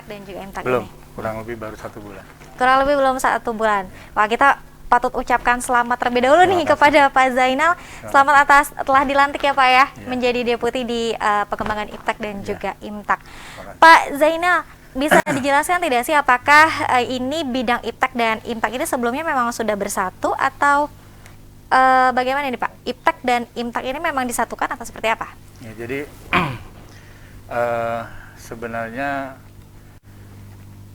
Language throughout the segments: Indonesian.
dan juga IMTAK Belum, ini? kurang lebih baru 1 bulan. Kurang lebih belum 1 bulan. Wah, kita patut ucapkan selamat terlebih dahulu nih Terima kasih. kepada Pak Zainal. Selamat atas telah dilantik ya Pak ya, Iya. menjadi deputi di pengembangan IPTEK dan Iya. juga IMTAK. kasih. Pak Zainal, bisa dijelaskan tidak sih apakah ini bidang IPTEK dan IMTAK ini sebelumnya memang sudah bersatu atau bagaimana ini Pak? IPTEK dan IMTAK ini memang disatukan atau seperti apa? Ya, jadi sebenarnya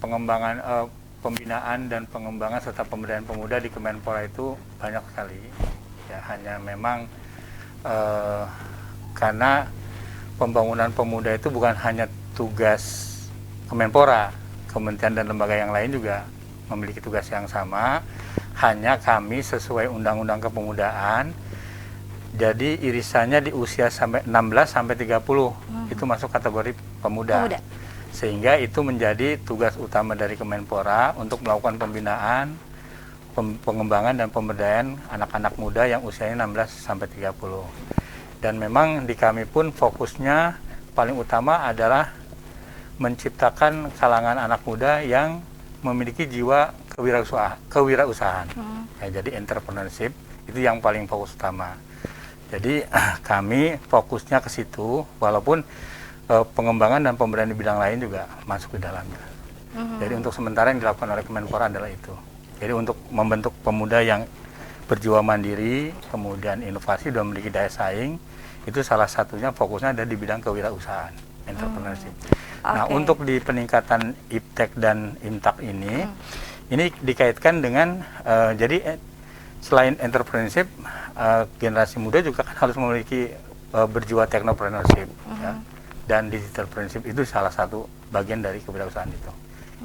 pengembangan pembinaan dan pengembangan serta pemberdayaan pemuda di Kemenpora itu banyak sekali. Ya, hanya memang karena pembangunan pemuda itu bukan hanya tugas Kemenpora, kementerian dan lembaga yang lain juga memiliki tugas yang sama. Hanya kami sesuai Undang-Undang Kepemudaan, jadi irisannya di usia sampai 16 sampai 30 itu masuk kategori pemuda. Sehingga itu menjadi tugas utama dari Kemenpora untuk melakukan pembinaan, pengembangan dan pemberdayaan anak-anak muda yang usianya 16 sampai 30. Dan memang di kami pun fokusnya paling utama adalah menciptakan kalangan anak muda yang memiliki jiwa kewirausahaan. Ya, jadi entrepreneurship itu yang paling fokus utama. Jadi kami fokusnya ke situ, walaupun pengembangan dan pemberdayaan di bidang lain juga masuk di dalamnya. Jadi untuk sementara yang dilakukan oleh Kemenpora adalah itu. Jadi untuk membentuk pemuda yang berjiwa mandiri, kemudian inovasi dan memiliki daya saing, itu salah satunya fokusnya ada di bidang kewirausahaan, entrepreneurship. Nah, untuk di peningkatan IPTEK dan IMTAK ini dikaitkan dengan jadi selain entrepreneurship, generasi muda juga kan harus memiliki berjiwa technopreneurship, ya. Dan digitalpreneurship itu salah satu bagian dari kewirausahaan itu.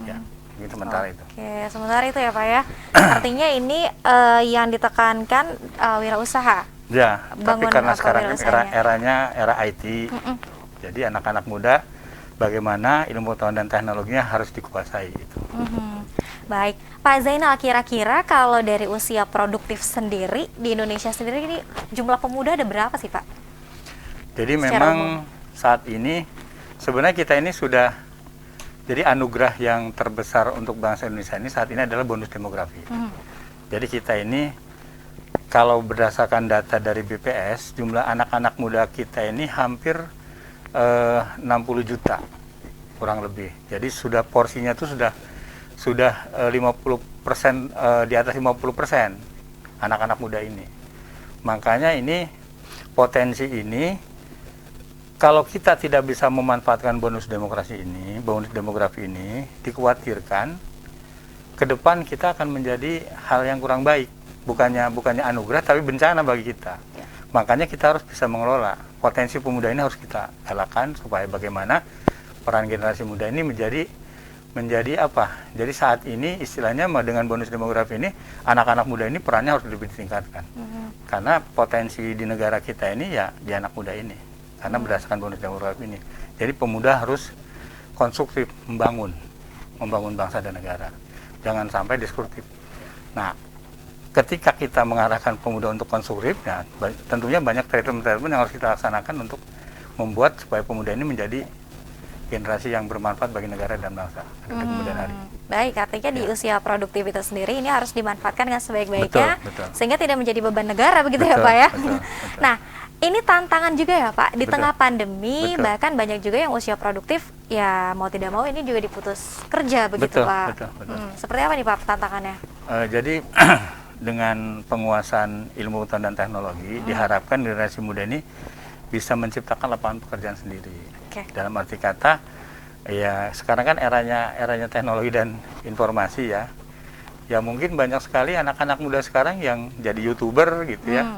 Ya, ini sementara itu. Oke, sementara itu ya Pak ya. Artinya ini yang ditekankan wirausaha. Ya, tapi karena sekarang eranya era IT, jadi anak-anak muda bagaimana ilmu pengetahuan dan teknologinya harus dikuasai itu. Baik, Pak Zainal, kira-kira kalau dari usia produktif sendiri di Indonesia sendiri ini jumlah pemuda ada berapa sih Pak? Jadi memang saat ini sebenarnya kita ini sudah jadi anugerah yang terbesar untuk bangsa Indonesia ini saat ini adalah bonus demografi. Jadi kita ini kalau berdasarkan data dari BPS, jumlah anak-anak muda kita ini hampir 60 juta kurang lebih. Jadi sudah porsinya itu sudah 50%, di atas 50% anak-anak muda ini. Makanya ini potensi ini kalau kita tidak bisa memanfaatkan bonus demografi ini dikhawatirkan ke depan kita akan menjadi hal yang kurang baik, bukannya anugerah tapi bencana bagi kita. Makanya kita harus bisa mengelola potensi pemuda ini, harus kita galakkan supaya bagaimana peran generasi muda ini menjadi apa? Jadi saat ini istilahnya dengan bonus demografi ini anak-anak muda ini perannya harus lebih ditingkatkan. Karena potensi di negara kita ini ya di anak muda ini. Karena berdasarkan bonus demografi ini. Jadi pemuda harus konstruktif membangun bangsa dan negara. Jangan sampai destruktif. Nah, ketika kita mengarahkan pemuda untuk konstruktif, ya, tentunya banyak treatment-treatment yang harus kita laksanakan untuk membuat supaya pemuda ini menjadi generasi yang bermanfaat bagi negara dan bangsa pada kemudian hari. Baik, artinya di usia produktif itu sendiri ini harus dimanfaatkan dengan sebaik-baiknya, sehingga tidak menjadi beban negara, begitu ya Pak ya. Betul. Nah, ini tantangan juga ya Pak, di tengah pandemi, bahkan banyak juga yang usia produktif, ya mau tidak mau ini juga diputus kerja, begitu Pak. Seperti apa nih Pak tantangannya? Jadi dengan penguasaan ilmu pengetahuan dan teknologi, diharapkan generasi muda ini bisa menciptakan lapangan pekerjaan sendiri. Dalam arti kata, ya sekarang kan eranya teknologi dan informasi ya. Ya mungkin banyak sekali anak-anak muda sekarang yang jadi YouTuber gitu ya.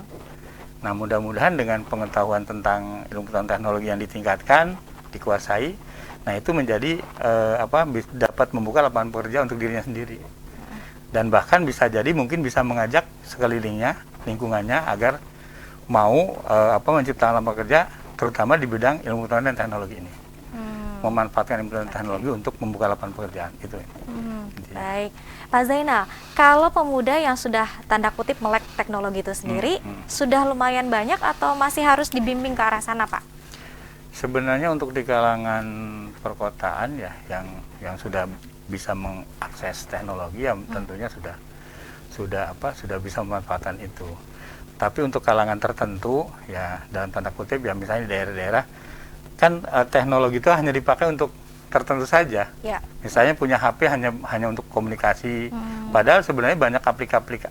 Nah, mudah-mudahan dengan pengetahuan tentang ilmu pengetahuan teknologi yang ditingkatkan, dikuasai, nah itu menjadi dapat membuka lapangan pekerjaan untuk dirinya sendiri. Dan bahkan bisa jadi mungkin bisa mengajak sekelilingnya, lingkungannya agar mau menciptakan lapangan kerja terutama di bidang ilmu pengetahuan dan teknologi ini. Memanfaatkan ilmu pengetahuan dan teknologi untuk membuka lapangan pekerjaan itu. Baik, Pak Zainal, kalau pemuda yang sudah tanda kutip melek teknologi itu sendiri sudah lumayan banyak atau masih harus dibimbing ke arah sana Pak? Sebenarnya untuk di kalangan perkotaan ya yang sudah bisa mengakses teknologi ya tentunya sudah bisa memanfaatkan itu. Tapi untuk kalangan tertentu ya dalam tanda kutip ya misalnya di daerah-daerah kan teknologi itu hanya dipakai untuk tertentu saja. Ya. Misalnya punya HP hanya untuk komunikasi. Padahal sebenarnya banyak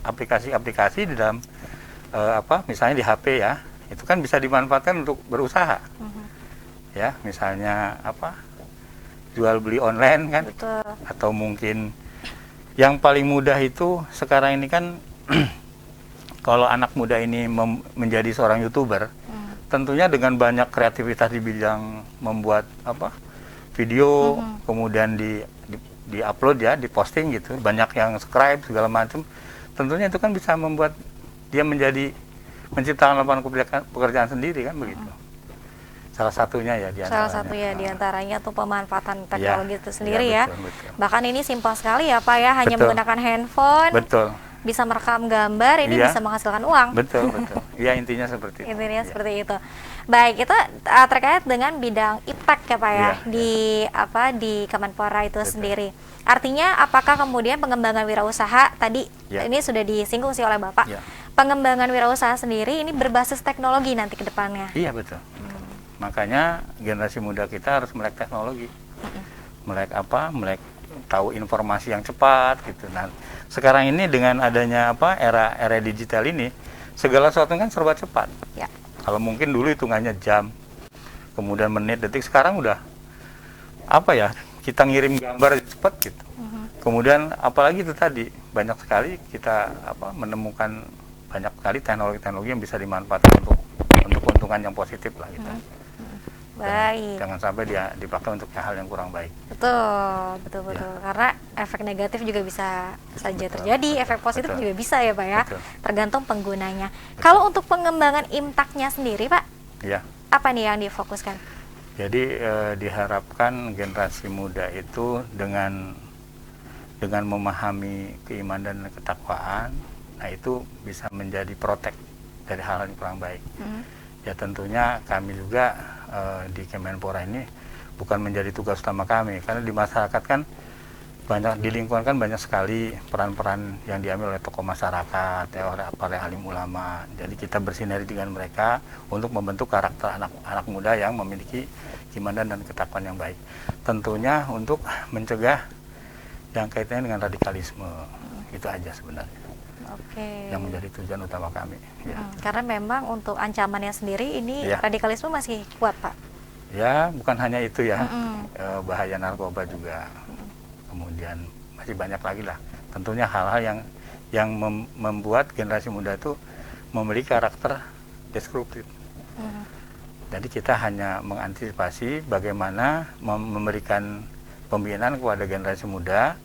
aplikasi-aplikasi di dalam misalnya di HP ya, itu kan bisa dimanfaatkan untuk berusaha. Ya, misalnya jual beli online kan. Betul. Atau mungkin yang paling mudah itu sekarang ini kan kalau anak muda ini menjadi seorang YouTuber, tentunya dengan banyak kreativitas di bidang membuat video, kemudian di upload ya, di posting gitu, banyak yang subscribe segala macam, tentunya itu kan bisa membuat dia menciptakan lapangan pekerjaan sendiri kan begitu. Salah satunya ya di antaranya. Salah satu ya di antaranya tuh pemanfaatan teknologi itu sendiri betul, betul. Bahkan ini simpel sekali ya Pak ya, hanya menggunakan handphone. Betul. Bisa merekam gambar, ini bisa menghasilkan uang. Betul. Ya intinya seperti itu. Intinya seperti itu. Baik, itu terkait dengan bidang iptek ya Pak ya, di Kemenpora itu sendiri. Artinya apakah kemudian pengembangan wirausaha tadi ini sudah disinggung sih oleh Bapak. Pengembangan wirausaha sendiri ini berbasis teknologi nanti ke depannya. Iya betul. Makanya generasi muda kita harus melek teknologi. Melek tahu informasi yang cepat gitu. Nah, sekarang ini dengan adanya era digital ini, segala sesuatu kan serba cepat. Ya. Kalau mungkin dulu hitungannya jam, kemudian menit, detik, sekarang udah kita ngirim gambar cepat gitu. Kemudian apalagi itu tadi banyak sekali kita menemukan banyak sekali teknologi-teknologi yang bisa dimanfaatkan untuk keuntungan yang positif lah gitu. Baik. Jangan sampai dia dipakai untuk hal yang kurang baik. Betul. Karena efek negatif juga bisa saja terjadi, efek positif juga bisa ya Pak ya. Tergantung penggunanya. Kalau untuk pengembangan imtaknya sendiri Pak, apa nih yang difokuskan? Jadi diharapkan generasi muda itu dengan memahami keimanan dan ketakwaan, nah itu bisa menjadi protek dari hal yang kurang baik. Ya tentunya kami juga di Kemenpora ini bukan menjadi tugas utama kami, karena di masyarakat kan di lingkungan kan banyak sekali peran-peran yang diambil oleh tokoh masyarakat, oleh alim ulama. Jadi kita bersinergi dengan mereka untuk membentuk karakter anak muda yang memiliki keimanan dan ketakwaan yang baik. Tentunya untuk mencegah yang kaitannya dengan radikalisme, itu aja sebenarnya. Yang menjadi tujuan utama kami. Karena memang untuk ancamannya sendiri ini radikalisme masih kuat Pak. Ya, bukan hanya itu ya, bahaya narkoba juga, kemudian masih banyak lagi lah. Tentunya hal-hal yang membuat generasi muda itu memiliki karakter destruktif. Jadi kita hanya mengantisipasi bagaimana memberikan pembinaan kepada generasi muda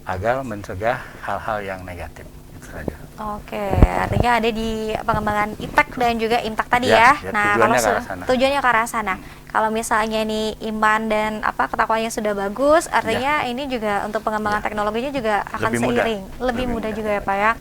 agar mencegah hal-hal yang negatif. Saja. Oke, artinya ada di pengembangan iptek dan juga imtak tadi ya. Nah, tujuannya ke arah sana. Kalau misalnya ini iman dan ketakwaannya sudah bagus, artinya ini juga untuk pengembangan teknologinya juga akan seiring, lebih mudah juga ya Pak ya.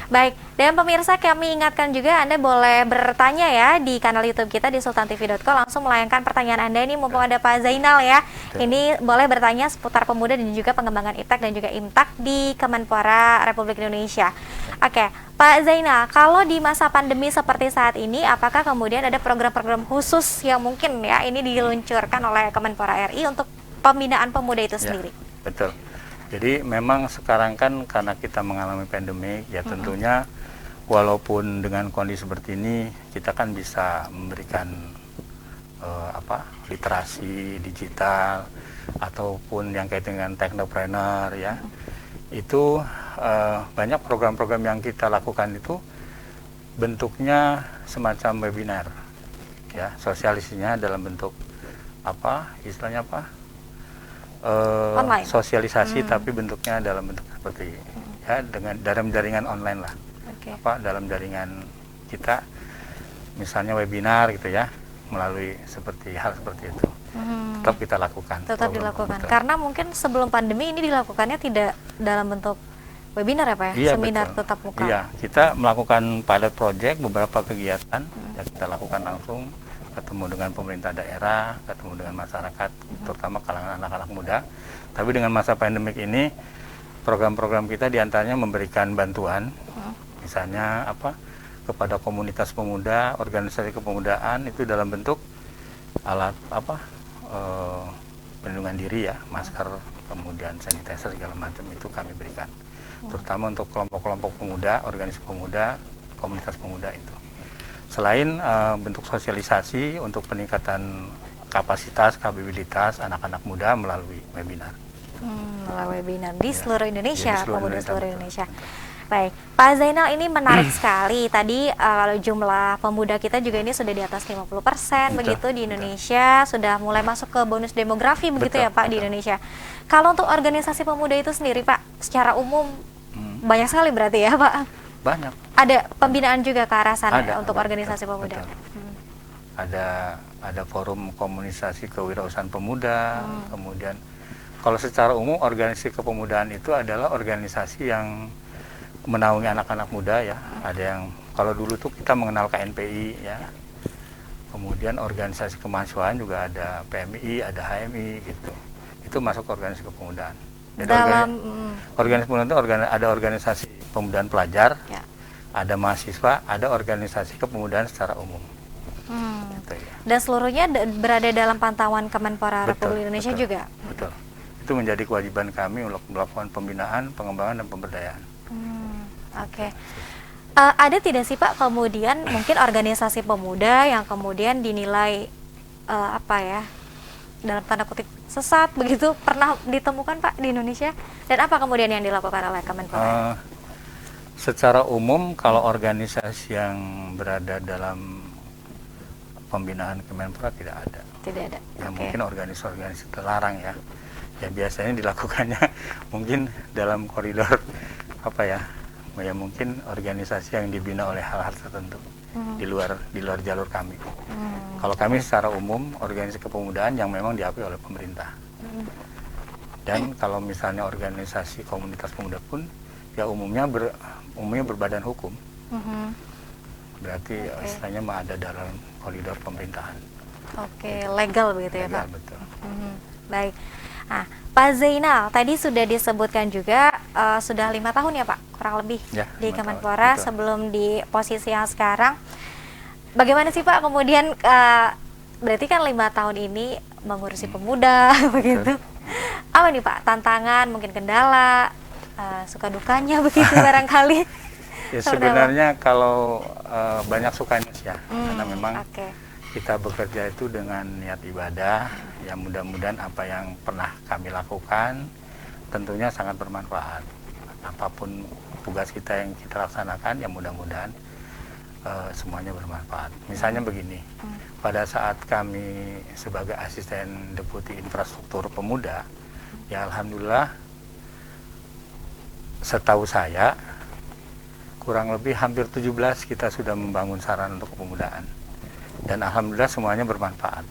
Baik, dan pemirsa kami ingatkan juga Anda boleh bertanya ya di kanal YouTube kita di sultantv.co, langsung melayangkan pertanyaan Anda ini mumpung ada Pak Zainal ya. Ini boleh bertanya seputar pemuda dan juga pengembangan iptek dan juga imtak di Kemenpora Republik Indonesia. Oke, Pak Zainal, kalau di masa pandemi seperti saat ini, apakah kemudian ada program-program khusus yang mungkin ya ini diluncurkan oleh Kemenpora RI untuk pembinaan pemuda itu sendiri? Betul. Jadi memang sekarang kan karena kita mengalami pandemi, ya tentunya walaupun dengan kondisi seperti ini kita kan bisa memberikan literasi digital ataupun yang kaitan dengan technopreneur ya. Itu banyak program-program yang kita lakukan itu bentuknya semacam webinar ya, sosialisasinya dalam bentuk sosialisasi tapi bentuknya dalam bentuk seperti ya dalam jaringan online lah. Dalam jaringan kita misalnya webinar gitu ya, melalui hal seperti itu. Tetap kita lakukan. Tetap dilakukan. Karena mungkin sebelum pandemi ini dilakukannya tidak dalam bentuk webinar ya Pak ya? Iya, seminar betul. tetap muka. Iya, kita melakukan pilot project beberapa kegiatan yang kita lakukan langsung ketemu dengan pemerintah daerah, ketemu dengan masyarakat, terutama kalangan anak-anak muda. Tapi dengan masa pandemik ini, program-program kita diantaranya memberikan bantuan, misalnya kepada komunitas pemuda, organisasi kepemudaan itu dalam bentuk alat perlindungan diri ya, masker, kemudian sanitizer segala macam itu kami berikan, terutama untuk kelompok-kelompok pemuda, organisasi pemuda, komunitas pemuda itu. Selain bentuk sosialisasi untuk peningkatan kapasitas, kapabilitas anak-anak muda melalui webinar. Melalui webinar di seluruh Indonesia, pemuda seluruh Indonesia. Baik, Pak Zainal, ini menarik sekali. Tadi kalau jumlah pemuda kita juga ini sudah di atas 50% begitu di Indonesia, sudah mulai masuk ke bonus demografi begitu ya Pak di Indonesia. Kalau untuk organisasi pemuda itu sendiri Pak, secara umum banyak sekali berarti ya Pak? Banyak. Ada pembinaan juga ke arah sana untuk organisasi pemuda? Ada forum komunisasi kewirausahaan pemuda, kemudian kalau secara umum organisasi kepemudaan itu adalah organisasi yang menaungi anak-anak muda ya. Ada yang kalau dulu tuh kita mengenal KNPI ya, kemudian organisasi kemahasiswaan juga ada PMI, ada HMI gitu, itu masuk organisasi kepemudaan. Jadi organisasi kepemudaan itu ada organisasi pemudaan pelajar ya, ada mahasiswa, ada organisasi kepemudaan secara umum. Gitu, ya. Dan seluruhnya berada dalam pantauan Kemenpora Republik Indonesia juga? Betul, itu menjadi kewajiban kami untuk melakukan pembinaan, pengembangan, dan pemberdayaan. Oke. Ada tidak sih Pak kemudian mungkin organisasi pemuda yang kemudian dinilai dalam tanda kutip sesat begitu, pernah ditemukan Pak di Indonesia? Dan apa kemudian yang dilakukan oleh Kemenpora? Secara umum kalau organisasi yang berada dalam pembinaan Kemenpora tidak ada. Tidak ada. Ya, mungkin organisasi terlarang ya. Ya biasanya dilakukannya mungkin dalam koridor ya mungkin organisasi yang dibina oleh hal-hal tertentu di luar jalur kami. Kalau kami secara umum organisasi kepemudaan yang memang diakui oleh pemerintah. Dan kalau misalnya organisasi komunitas pemuda pun ya umumnya berbadan hukum. Berarti istilahnya ada dalam koridor pemerintahan. Legal begitu ya Pak. Betul. Baik. Nah, Pak Zainal, tadi sudah disebutkan juga sudah 5 tahun ya Pak, kurang lebih ya, di Kemenpora sebelum di posisi yang sekarang. Bagaimana sih Pak kemudian, berarti kan 5 tahun ini mengurusi pemuda, begitu. Apa nih Pak, tantangan, mungkin kendala, suka dukanya begitu barangkali? Ya sebenarnya kalau banyak sukanya sih ya, karena memang kita bekerja itu dengan niat ibadah, ya mudah-mudahan apa yang pernah kami lakukan tentunya sangat bermanfaat. Apapun tugas kita yang kita laksanakan, ya mudah-mudahan semuanya bermanfaat. Misalnya begini, pada saat kami sebagai asisten deputi infrastruktur pemuda, ya alhamdulillah setahu saya kurang lebih hampir 17 kita sudah membangun sarana untuk kepemudaan. Dan alhamdulillah semuanya bermanfaat.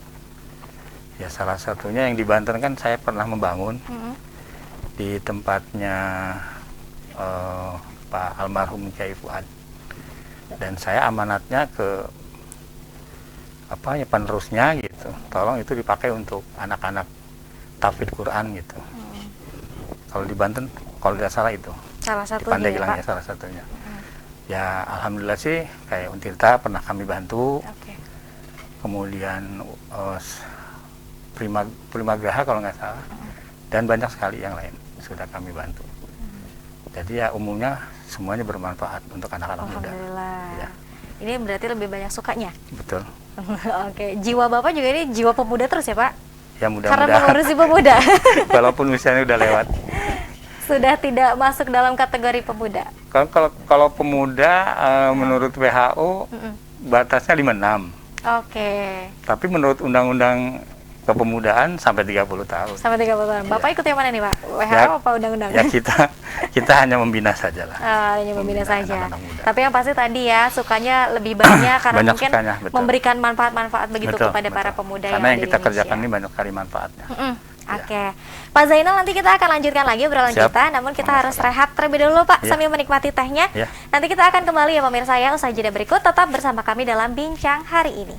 Ya salah satunya yang di Banten kan saya pernah membangun di tempatnya Pak almarhum Kiai Fuad. Dan saya amanatnya ke penerusnya gitu. Tolong itu dipakai untuk anak-anak tahfidz Quran gitu. Kalau di Banten kalau tidak salah itu. Salah satunya. Di Pandeglang ya salah satunya. Ya alhamdulillah sih kayak Untirta pernah kami bantu. Kemudian Prima Graha kalau nggak salah, dan banyak sekali yang lain sudah kami bantu. Jadi ya umumnya semuanya bermanfaat untuk anak-anak muda. Ya. Ini berarti lebih banyak sukanya. Betul. Jiwa Bapak juga ini jiwa pemuda terus ya Pak? Ya mudah-mudahan. Karena mengurusi pemuda. Walaupun misalnya udah lewat. Sudah tidak masuk dalam kategori pemuda. Kalau pemuda menurut WHO batasnya 56. Tapi menurut Undang-Undang Kepemudaan sampai 30 tahun. Sampai 30 tahun. Bapak ikut yang mana nih Pak? WHO apa undang-undang? Ya kita hanya membina saja lah. Hanya membina saja. Tapi yang pasti tadi ya sukanya lebih banyak karena banyak mungkin sukanya, memberikan manfaat-manfaat begitu kepada para pemuda karena yang di kita Indonesia. Kerjakan ini banyak sekali manfaatnya. Pak Zainal, nanti kita akan lanjutkan lagi obrolan kita, namun kita harus rehat terlebih dahulu Pak sambil menikmati tehnya. Nanti kita akan kembali ya pemirsa ya usai jeda berikut, tetap bersama kami dalam Bincang Hari Ini.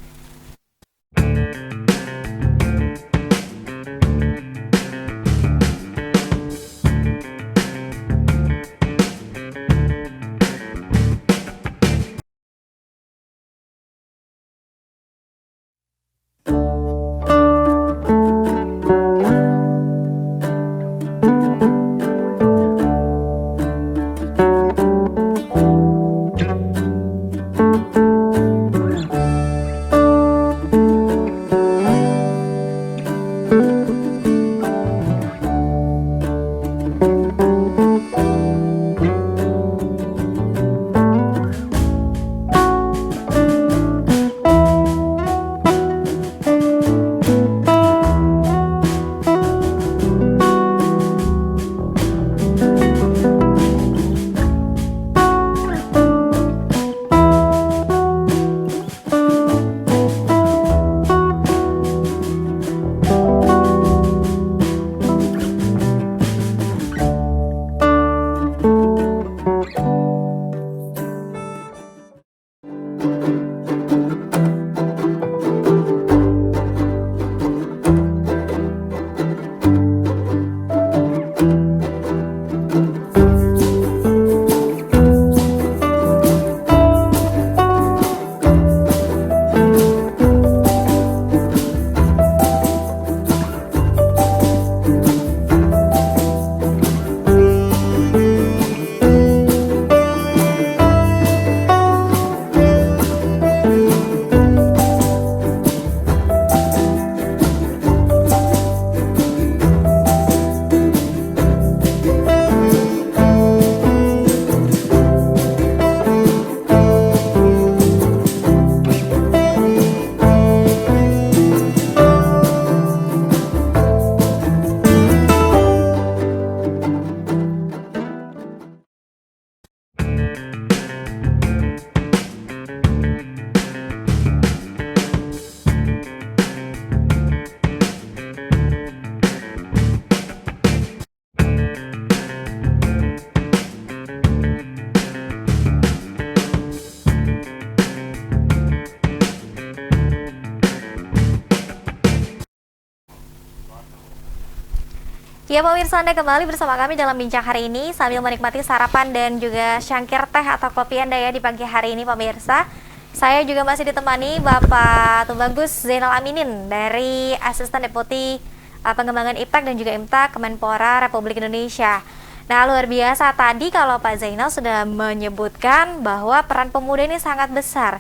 Ya pemirsa, Anda kembali bersama kami dalam bincang hari ini sambil menikmati sarapan dan juga cangkir teh atau kopi Anda ya di pagi hari ini pemirsa. Saya juga masih ditemani Bapak Tubagus Zainal Aminin dari Asisten Deputi Pengembangan Iptek dan juga IMTA Kemenpora Republik Indonesia. Nah, luar biasa tadi kalau Pak Zainal sudah menyebutkan bahwa peran pemuda ini sangat besar.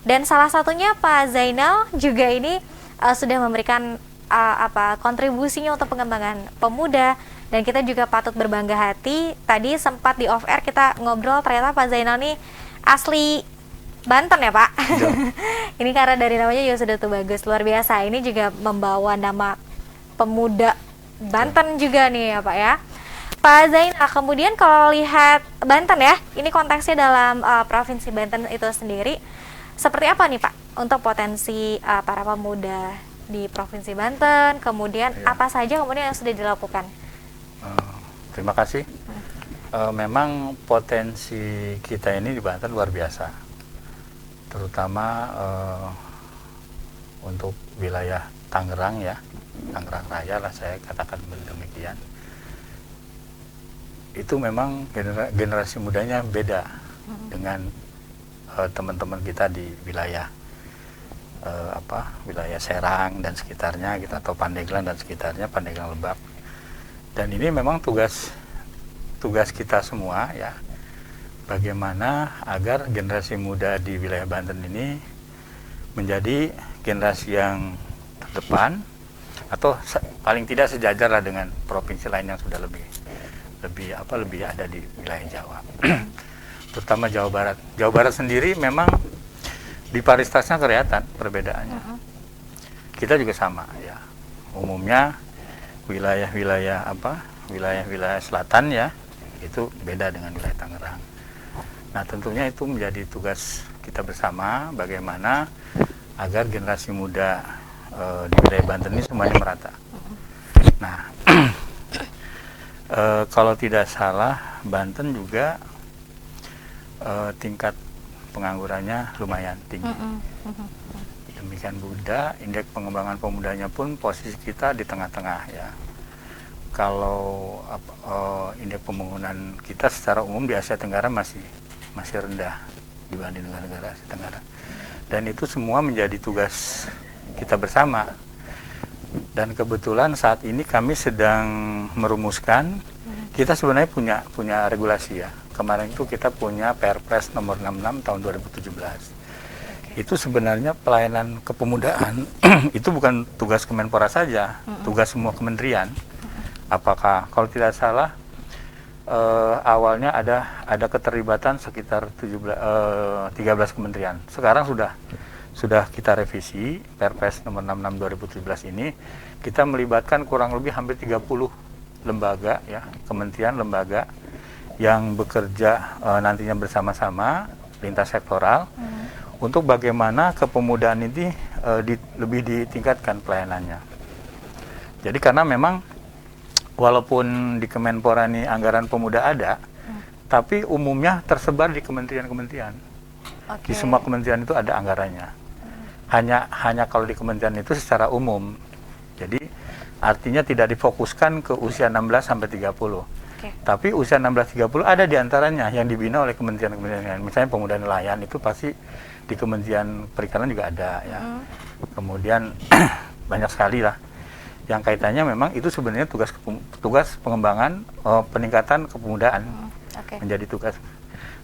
Dan salah satunya Pak Zainal juga ini sudah memberikan kontribusinya untuk pengembangan pemuda, dan kita juga patut berbangga hati. Tadi sempat di off air kita ngobrol, ternyata Pak Zainal nih asli Banten ya Pak. Ya. Ini karena dari namanya juga sudah tuh bagus, luar biasa. Ini juga membawa nama pemuda Banten juga nih ya Pak ya. Pak Zainal, kemudian kalau lihat Banten ya, ini konteksnya dalam Provinsi Banten itu sendiri, seperti apa nih Pak untuk potensi para pemuda di Provinsi Banten, kemudian apa saja kemudian yang sudah dilakukan? Terima kasih. Memang potensi kita ini di Banten luar biasa, terutama untuk wilayah Tangerang ya, Tangerang Raya lah saya katakan demikian. Itu memang generasi mudanya beda dengan teman-teman kita di wilayah wilayah Serang dan sekitarnya gitu, atau Pandeglang dan sekitarnya, Pandeglang Lebak. Dan ini memang tugas kita semua ya, bagaimana agar generasi muda di wilayah Banten ini menjadi generasi yang terdepan, atau paling tidak sejajar lah dengan provinsi lain yang sudah lebih ada di wilayah Jawa. Terutama Jawa Barat. Jawa Barat sendiri memang di paritasnya kelihatan perbedaannya. Kita juga sama ya. Umumnya wilayah-wilayah selatan ya, itu beda dengan wilayah Tangerang. Nah, tentunya itu menjadi tugas kita bersama, bagaimana agar generasi muda di wilayah Banten ini semuanya merata. Nah, kalau tidak salah Banten juga tingkat penganggurannya lumayan tinggi. Demikian Buddha, indeks pengembangan pemudanya pun posisi kita di tengah-tengah ya. Kalau indeks pembangunan kita secara umum di Asia Tenggara masih rendah dibanding negara-negara Asia Tenggara. Dan itu semua menjadi tugas kita bersama. Dan kebetulan saat ini kami sedang merumuskan, kita sebenarnya punya regulasi ya. Kemarin itu kita punya Perpres nomor 66 tahun 2017. Itu sebenarnya pelayanan kepemudaan itu bukan tugas Kemenpora saja, tugas semua kementerian. Apakah kalau tidak salah awalnya ada keterlibatan sekitar 13 kementerian. Sekarang sudah kita revisi Perpres nomor 66 2017 ini, kita melibatkan kurang lebih hampir 30 lembaga ya, kementerian lembaga yang bekerja nantinya bersama-sama lintas sektoral untuk bagaimana kepemudaan ini lebih ditingkatkan pelayanannya. Jadi karena memang walaupun di Kemenpora ini anggaran pemuda ada, tapi umumnya tersebar di kementerian-kementerian. Di semua kementerian itu ada anggarannya. Hanya kalau di kementerian itu secara umum. Jadi artinya tidak difokuskan ke usia 16 sampai 30. Tapi usia 16-30 ada di antaranya yang dibina oleh kementerian-kementerian lain. Misalnya pemuda nelayan itu pasti di Kementerian Perikanan juga ada ya. Kemudian banyak sekali lah yang kaitannya, memang itu sebenarnya tugas pengembangan peningkatan kepemudaan menjadi tugas.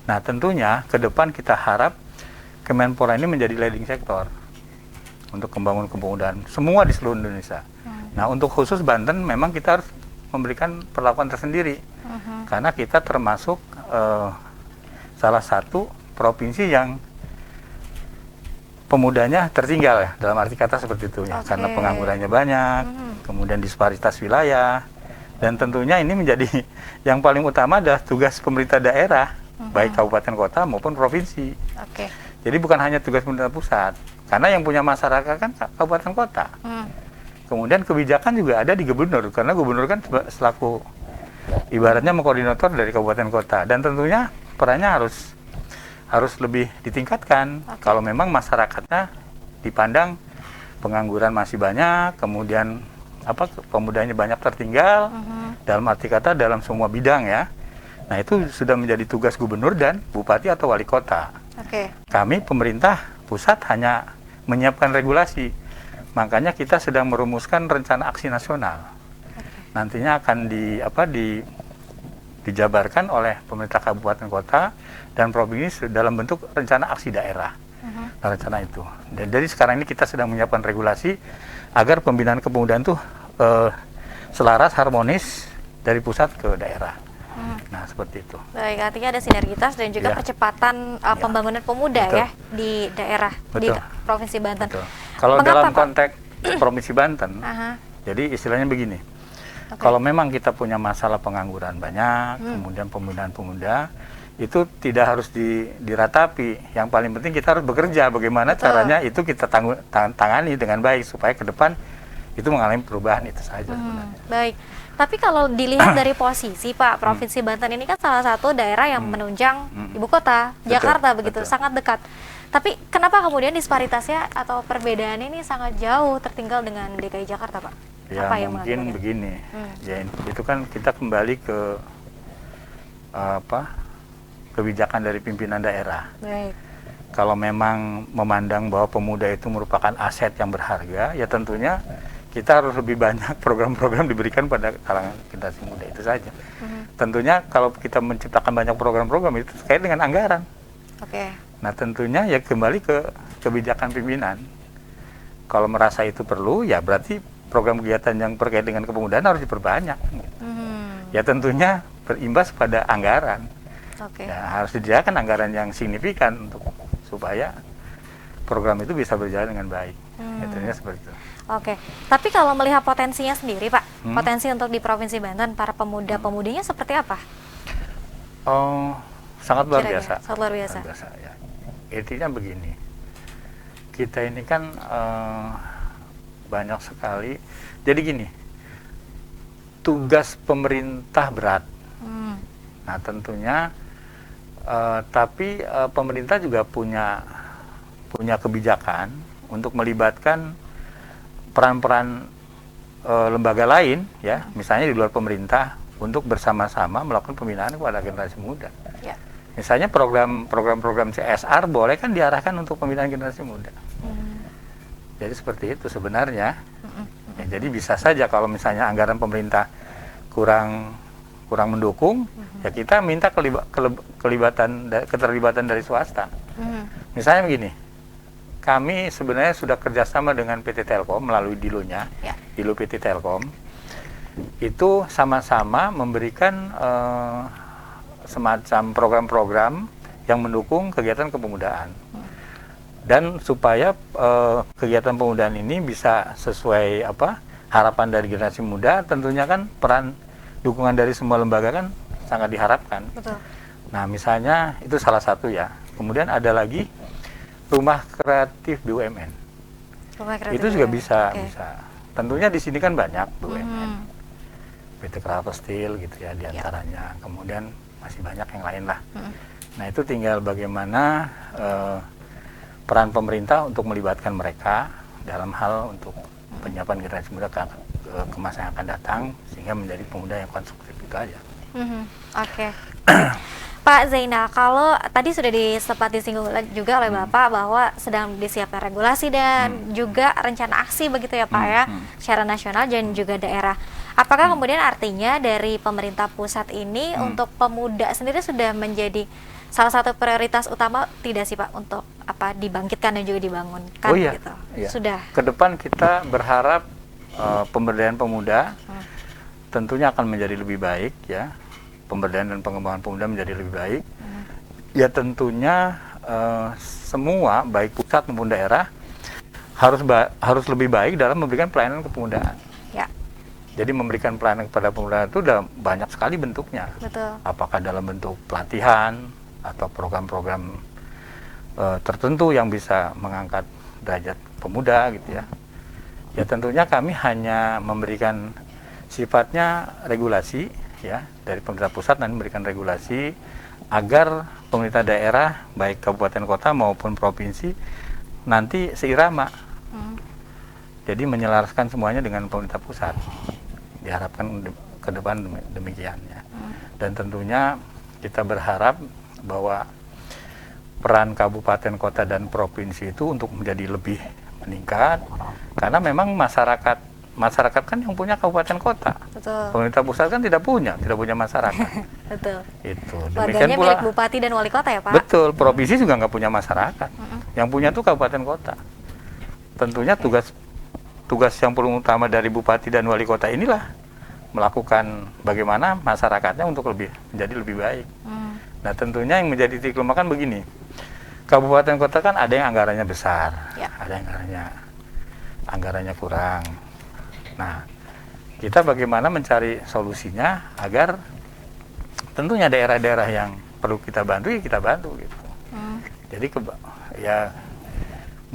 Nah, tentunya ke depan kita harap Kemenpora ini menjadi leading sektor untuk membangun kepemudaan semua di seluruh Indonesia. Nah, untuk khusus Banten memang kita harus memberikan perlakuan tersendiri karena kita termasuk salah satu provinsi yang pemudanya tertinggal ya, dalam arti kata seperti itu ya, karena penganggurannya banyak, kemudian disparitas wilayah, dan tentunya ini menjadi yang paling utama adalah tugas pemerintah daerah, baik kabupaten kota maupun provinsi. Jadi bukan hanya tugas pemerintah pusat, karena yang punya masyarakat kan kabupaten kota. Kemudian kebijakan juga ada di gubernur, karena gubernur kan selaku ibaratnya mengkoordinator dari kabupaten kota, dan tentunya perannya harus lebih ditingkatkan. Kalau memang masyarakatnya dipandang pengangguran masih banyak, kemudian pemudanya banyak tertinggal, dalam arti kata dalam semua bidang ya. Nah itu sudah menjadi tugas gubernur dan bupati atau wali kota. Kami pemerintah pusat hanya menyiapkan regulasi. Makanya kita sedang merumuskan rencana aksi nasional. Nantinya akan dijabarkan oleh pemerintah kabupaten kota dan provinsi dalam bentuk rencana aksi daerah. Rencana itu. Dan jadi sekarang ini kita sedang menyiapkan regulasi agar pembinaan kepemudaan itu selaras, harmonis dari pusat ke daerah. Nah, seperti itu. Baik, artinya ada sinergitas dan juga percepatan pembangunan pemuda ya di daerah, di Provinsi Banten. Kalau dalam konteks Provinsi Banten, jadi istilahnya begini, kalau memang kita punya masalah pengangguran banyak, kemudian pembinaan pemuda, itu tidak harus diratapi. Yang paling penting kita harus bekerja, bagaimana caranya itu kita tangani dengan baik, supaya ke depan itu mengalami perubahan, itu saja sebenarnya. Baik. Tapi kalau dilihat dari posisi Pak, Provinsi Banten ini kan salah satu daerah yang menunjang ibu kota, Jakarta, begitu, sangat dekat. Tapi kenapa kemudian disparitasnya atau perbedaannya ini sangat jauh tertinggal dengan DKI Jakarta, Pak? Ya apa yang mungkin begini, ya itu kan kita kembali ke kebijakan dari pimpinan daerah. Baik. Kalau memang memandang bahwa pemuda itu merupakan aset yang berharga, ya tentunya kita harus lebih banyak program-program diberikan pada kalangan generasi muda, itu saja. Tentunya kalau kita menciptakan banyak program-program itu terkait dengan anggaran. Nah tentunya ya kembali ke kebijakan pimpinan. Kalau merasa itu perlu, ya berarti program kegiatan yang terkait dengan kepemudaan harus diperbanyak. Ya tentunya berimbas pada anggaran. Ya, harus disediakan anggaran yang signifikan supaya program itu bisa berjalan dengan baik. Tentunya seperti itu. Tapi kalau melihat potensinya sendiri Pak, potensi untuk di Provinsi Banten para pemuda-pemudinya seperti apa? Sangat luar biasa. Sangat luar biasa. Ya. Intinya begini, kita ini kan banyak sekali. Jadi gini, tugas pemerintah berat. Nah tentunya, tapi pemerintah juga punya kebijakan untuk melibatkan peran-peran lembaga lain, ya, misalnya di luar pemerintah, untuk bersama-sama melakukan pembinaan kepada generasi muda. Misalnya program-program CSR boleh kan diarahkan untuk pembinaan generasi muda. Jadi seperti itu sebenarnya. Ya, jadi bisa saja kalau misalnya anggaran pemerintah kurang mendukung, ya kita minta keterlibatan dari swasta. Misalnya begini, kami sebenarnya sudah kerjasama dengan PT Telkom melalui Dilo-nya, Dilo PT Telkom, itu sama-sama memberikan semacam program-program yang mendukung kegiatan kepemudaan. Dan supaya kegiatan pemudaan ini bisa sesuai harapan dari generasi muda, tentunya kan peran dukungan dari semua lembaga kan sangat diharapkan. Betul. Nah misalnya itu salah satu ya. Kemudian ada lagi rumah kreatif BUMN. Itu juga bisa. Tentunya di sini kan banyak BUMN. PT Kelapa Steel gitu ya diantaranya. Kemudian masih banyak yang lain lah. Nah itu tinggal bagaimana peran pemerintah untuk melibatkan mereka dalam hal untuk penyiapan generasi muda ke masa yang akan datang, sehingga menjadi pemuda yang konstruktif, itu aja. Pak Zainal, kalau tadi sudah sempat disinggung juga oleh Bapak bahwa sedang disiapkan regulasi dan juga rencana aksi begitu ya Pak ya, secara nasional dan juga daerah. Apakah kemudian artinya dari pemerintah pusat ini untuk pemuda sendiri sudah menjadi salah satu prioritas utama tidak sih Pak untuk dibangkitkan dan juga dibangunkan gitu? Sudah. Ke depan kita berharap pemberdayaan pemuda tentunya akan menjadi lebih baik ya. Pemberdayaan dan pengembangan pemuda menjadi lebih baik. Ya tentunya semua baik pusat maupun daerah harus lebih baik dalam memberikan pelayanan kepemudaan. Jadi memberikan pelayanan kepada pemuda itu udah banyak sekali bentuknya. Betul. Apakah dalam bentuk pelatihan atau program-program tertentu yang bisa mengangkat derajat pemuda gitu ya. Ya tentunya kami hanya memberikan sifatnya regulasi ya dari pemerintah pusat, dan memberikan regulasi agar pemerintah daerah baik kabupaten kota maupun provinsi nanti seirama. Jadi menyelaraskan semuanya dengan pemerintah pusat. Diharapkan ke depan demikian ya. Dan tentunya kita berharap bahwa peran kabupaten, kota, dan provinsi itu untuk menjadi lebih meningkat, karena memang masyarakat kan yang punya kabupaten kota. Betul. Pemerintah pusat kan tidak punya masyarakat. Betul. Itu. Warganya milik bupati dan wali kota ya Pak? Betul, provinsi juga nggak punya masyarakat. Yang punya tuh kabupaten kota. Tentunya tugas yang paling utama dari bupati dan wali kota inilah melakukan bagaimana masyarakatnya untuk menjadi lebih baik. Nah tentunya yang menjadi titik lemah kan begini, kabupaten kota kan ada yang anggarannya besar, ada yang anggarannya kurang. Nah kita bagaimana mencari solusinya agar tentunya daerah-daerah yang perlu kita bantu ya kita bantu gitu. Jadi ya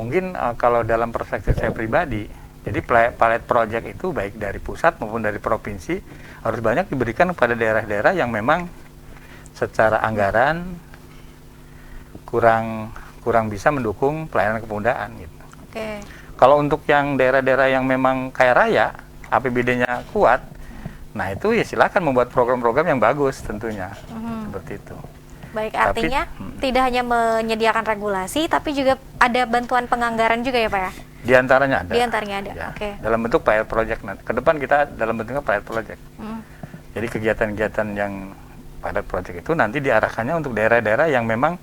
mungkin kalau dalam perspektif saya pribadi, jadi pilot project itu baik dari pusat maupun dari provinsi harus banyak diberikan kepada daerah-daerah yang memang secara anggaran kurang bisa mendukung pelayanan kepemudaan gitu. Oke. Kalau untuk yang daerah-daerah yang memang kaya raya, APBD-nya kuat, nah itu ya silakan membuat program-program yang bagus tentunya. Seperti itu. Baik, artinya tidak hanya menyediakan regulasi, tapi juga ada bantuan penganggaran juga ya Pak ya? Di antaranya ada. Di antaranya ada, ya, oke. Dalam bentuk pilot project. Ke depan kita dalam bentuknya pilot project. Jadi kegiatan-kegiatan yang pilot project itu nanti diarahkannya untuk daerah-daerah yang memang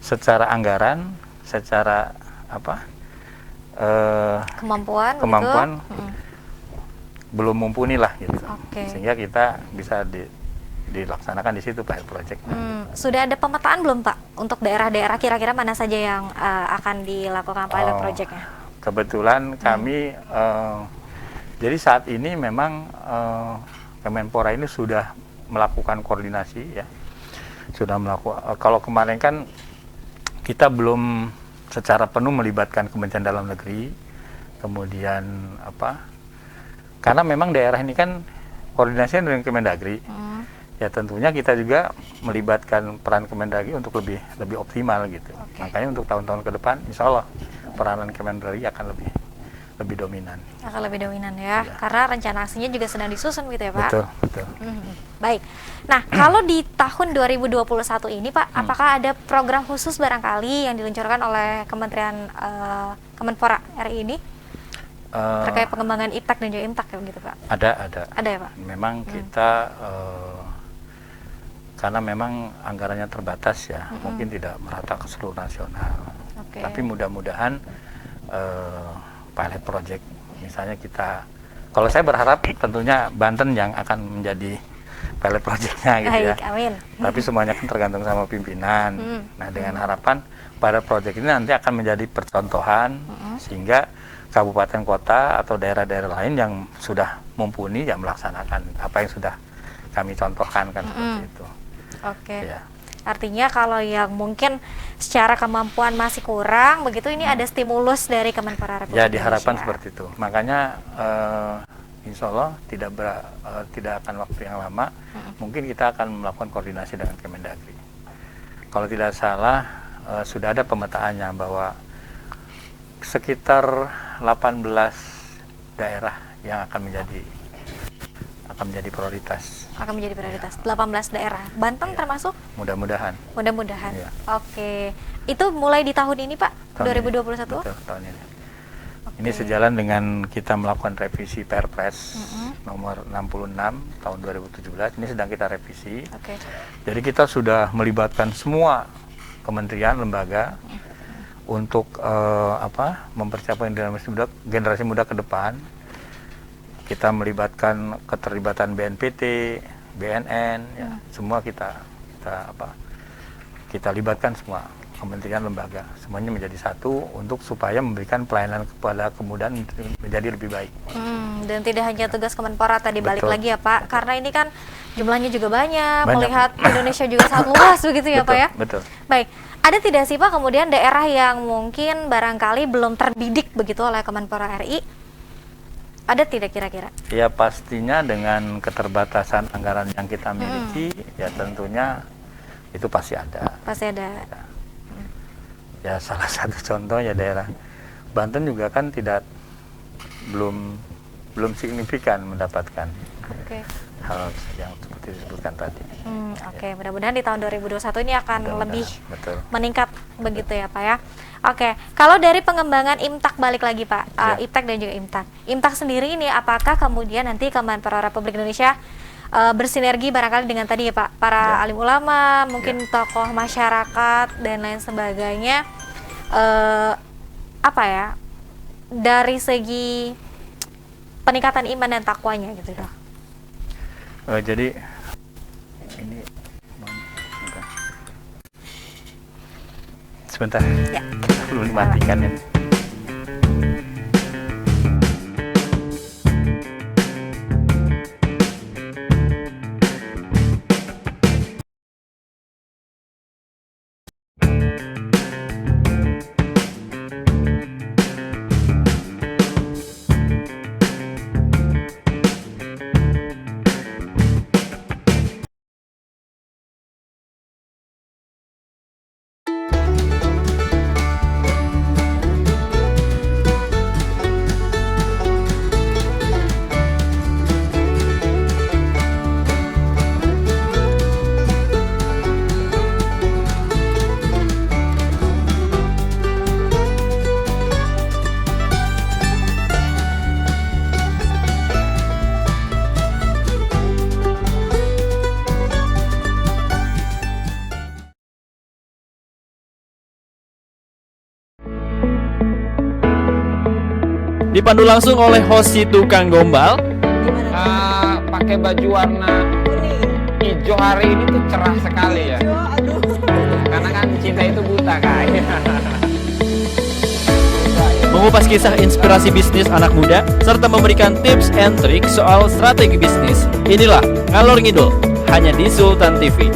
secara anggaran, secara kemampuan gitu. Belum mumpuni lah gitu. Oke. Sehingga kita bisa dilaksanakan di situ pilot project. Sudah ada pemetaan belum Pak untuk daerah-daerah kira-kira mana saja yang akan dilakukan pilot project-nya? Kebetulan kami jadi saat ini memang Kemenpora ini sudah melakukan koordinasi ya. Sudah melakukan kalau kemarin kan kita belum secara penuh melibatkan Kementerian Dalam Negeri. Kemudian karena memang daerah ini kan koordinasinya dengan Kemendagri. Ya tentunya kita juga melibatkan peran Kemendagri untuk lebih optimal gitu. Makanya untuk tahun-tahun ke depan insya Allah peranan Kemendagri akan lebih dominan. Akan lebih dominan ya, karena rencana aksinya juga sedang disusun gitu ya Pak? Betul. Baik, nah kalau di tahun 2021 ini Pak, apakah ada program khusus barangkali yang diluncurkan oleh Kemenpora RI ini? Terkait pengembangan IPTEK dan juga IMTAK ya begitu Pak? Ada ya Pak? Memang kita karena memang anggarannya terbatas ya, mungkin tidak merata ke seluruh nasional. Tapi mudah-mudahan pilot project misalnya kalau saya berharap tentunya Banten yang akan menjadi pilot projectnya gitu ya. Amin. Tapi semuanya kan tergantung sama pimpinan. Nah dengan harapan pilot project ini nanti akan menjadi percontohan sehingga kabupaten kota atau daerah-daerah lain yang sudah mumpuni ya melaksanakan apa yang sudah kami contohkan kan seperti itu. Oke. Ya. Artinya kalau yang mungkin secara kemampuan masih kurang begitu ini ada stimulus dari Kemenpora Republik Indonesia. Ya diharapkan seperti itu. Makanya insya Allah tidak akan waktu yang lama mungkin kita akan melakukan koordinasi dengan Kemendagri. Kalau tidak salah sudah ada pemetaannya bahwa sekitar 18 daerah yang akan menjadi prioritas. Akan menjadi prioritas. 18 daerah. Banten termasuk? Mudah-mudahan. Ya. Oke. Itu mulai di tahun ini Pak? 2021? Betul, tahun ini. Ini sejalan dengan kita melakukan revisi Perpres nomor 66 tahun 2017. Ini sedang kita revisi. Jadi kita sudah melibatkan semua kementerian, lembaga untuk mempersiapkan generasi muda ke depan. Kita melibatkan keterlibatan BNPT, BNN, ya, semua kita libatkan semua kementerian lembaga, semuanya menjadi satu untuk supaya memberikan pelayanan kepada kemudaan menjadi lebih baik. Dan tidak hanya tugas Kemenpora tadi balik lagi ya Pak, karena ini kan jumlahnya juga banyak. Melihat Indonesia juga sangat luas begitu ya Pak ya. Betul. Baik, ada tidak sih Pak kemudian daerah yang mungkin barangkali belum terbidik begitu oleh Kemenpora RI? Ada tidak kira-kira? Ya pastinya dengan keterbatasan anggaran yang kita miliki, ya tentunya itu pasti ada. Pasti ada. Ya salah satu contoh ya daerah Banten juga kan tidak belum signifikan mendapatkan Oke. hal yang seperti disebutkan tadi. Oke, mudah-mudahan di tahun 2021 ini akan lebih betul. meningkat begitu ya Pak ya. Oke, kalau dari pengembangan IMTAK balik lagi Pak, IPTEK dan juga IMTAK. IMTAK sendiri ini apakah kemudian nanti Kemenpora Republik Indonesia bersinergi barangkali dengan tadi ya Pak, para alim ulama, mungkin tokoh masyarakat dan lain sebagainya, apa ya, dari segi peningkatan iman dan takwanya gitu loh. Jadi ini sebentar, belum dimatikan ini. Dipandu langsung oleh host si tukang gombal. Pakai baju warna hijau hari ini tuh cerah sekali ya. Karena kan cinta itu buta kan. Mengupas kisah inspirasi bisnis anak muda serta memberikan tips and trik soal strategi bisnis. Inilah Ngalor Ngidul hanya di Sultan TV.